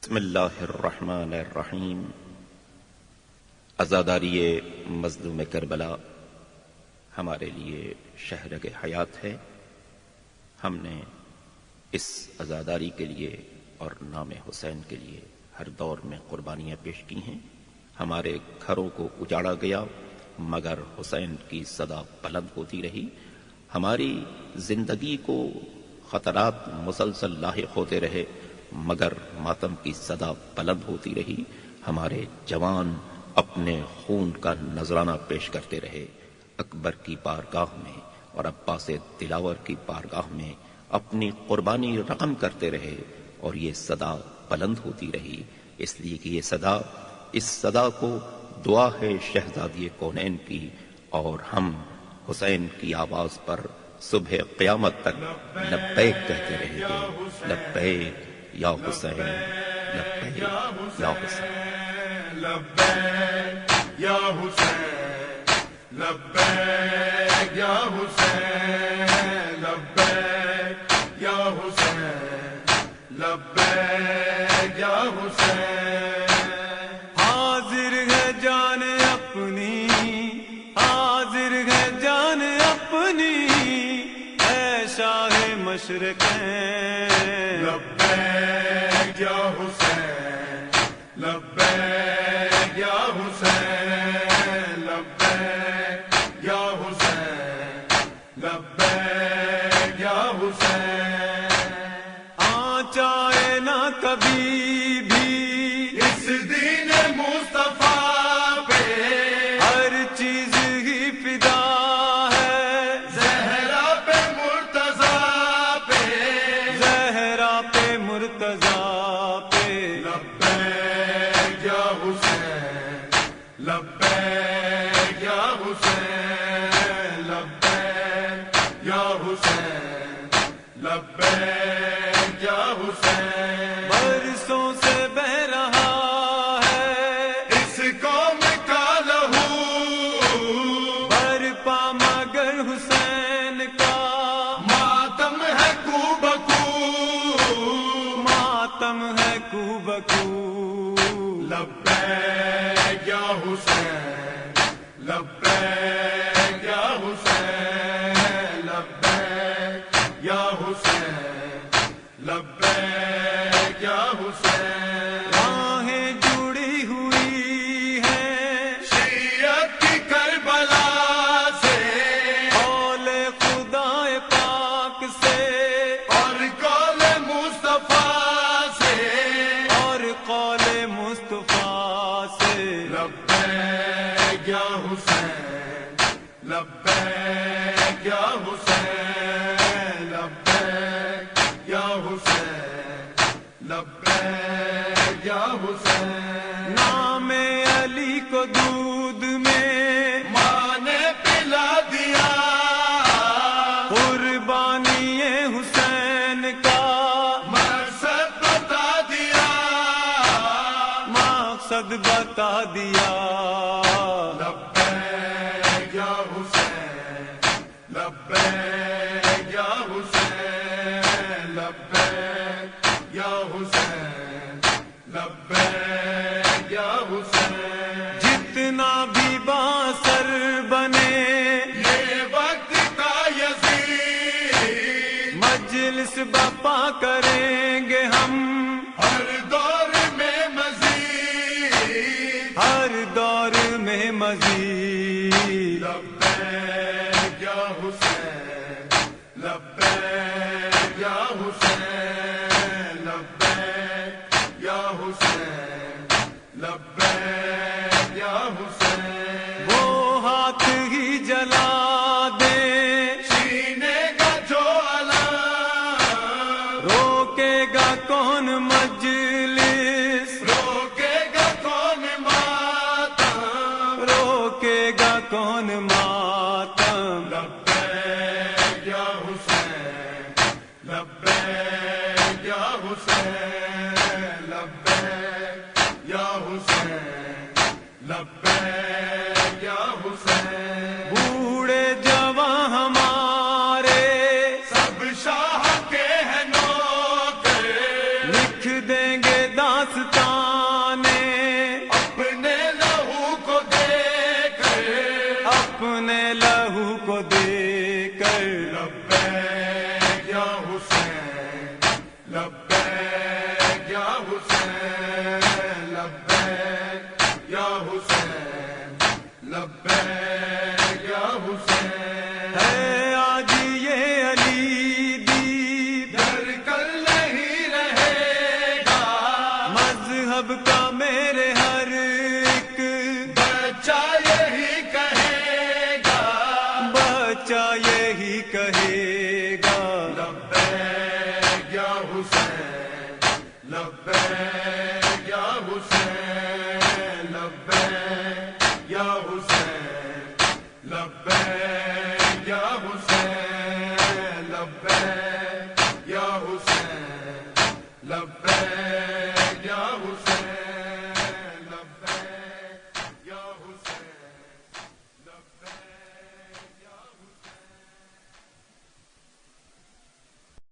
بسم اللہ الرحمن الرحیم۔ عزاداری مظلوم کربلا ہمارے لیے شہرگ حیات ہے۔ ہم نے اس عزاداری کے لیے اور نام حسین کے لیے ہر دور میں قربانیاں پیش کی ہیں۔ ہمارے گھروں کو اجاڑا گیا مگر حسین کی صدا بلند ہوتی رہی۔ ہماری زندگی کو خطرات مسلسل لاحق ہوتے رہے مگر ماتم کی صدا بلند ہوتی رہی۔ ہمارے جوان اپنے خون کا نذرانہ پیش کرتے رہے، اکبر کی بارگاہ میں اور عباس دلاور کی بارگاہ میں اپنی قربانی رقم کرتے رہے، اور یہ صدا بلند ہوتی رہی، اس لیے کہ اس صدا کو دعا ہے شہزادی کونین کی، اور ہم حسین کی آواز پر صبح قیامت تک لبیک کہتے رہیں گے، لبیک یا حسین، لبیک یا حسین، لبیک یا حسین، لبیک یا حسین، لبیک یا حسین، لبیک یا حسین۔ حاضر ہے جان اپنی، حاضر ہے جان اپنی، اے شاہ مشرقین، لبیک یا حسین، لبیک یا حسین، لبیک یا حسین، لبیک یا حسین۔ چاہے نہ کبھی بھی اس دین مصطفیٰ پہ ہر چیز ہی فدا ہے، زہرا پہ مرتضیٰ پہ، زہرا پہ مرتضیٰ پہ، لبیک یا حسین، لبیک یا حسین، لبیک یا حسین، لبیک یا حسین۔ برسوں سے بہ رہا ہے اس قوم کا لہو، برپا مگر حسین کا ماتم ہے کو بکو، ماتم ہے کو بکو، لبیک یا حسین، لبیک یا حسین، لبیک یا حسین، لبیک یا حسین۔ راہیں جڑی ہوئی ہیں شریعت کی کربلا سے، قول خدا پاک سے اور قول مصطفیٰ سے، اور قول مصطفیٰ سے، لبیک یا حسین، لبیک یا حسین، لبیک یا حسین، لبیک یا حسین۔ نام علی کو دودھ میں ماں نے پلا دیا، قربانی حسین کا مقصد بتا دیا، مقصد بتا دیا، لبیک یا حسین، لبیک یا حسین، لبیک یا حسین، لبیک یا حسین۔ جتنا بھی باثر بنے یہ وقت کا یزید، مجلس بپا کریں گے ہم ہر دور میں مزید، ہر دور میں مزید، لبیک یا حسین، لبیک یا حسین، لبیک یا حسین، لبیک یا حسین۔ وہ ہاتھ ہی جلا دے سینے کا جو علم، روکے گا کون مجلس، روکے گا کون ماتم، روکے گا کون ماتم، لبیک یا حسین، لبیک یا حسین، لبیک یا حسین، لبیک یا حسین۔ بوڑھے جوان ہمارے سب شاہ کے ہیں نوکر، لکھ دیں گے داستانیں اپنے لہو کو دے کر، اپنے لہو کو دے کر. لبیک یا حسین، لبیک یا حسین، لبیک یا حسین، لبیک یا حسین. ہے آج یہ علی دیپ در کل نہیں رہے گا، مذہب کا میرے ہر ایک بچہ یہی کہے گا، بچہ یہی کہے گا. لبیک یا حسین، لبیک یا حسین، لبیک یا حسین، لبیک یا حسین، لبیک یا حسین، لبیک یا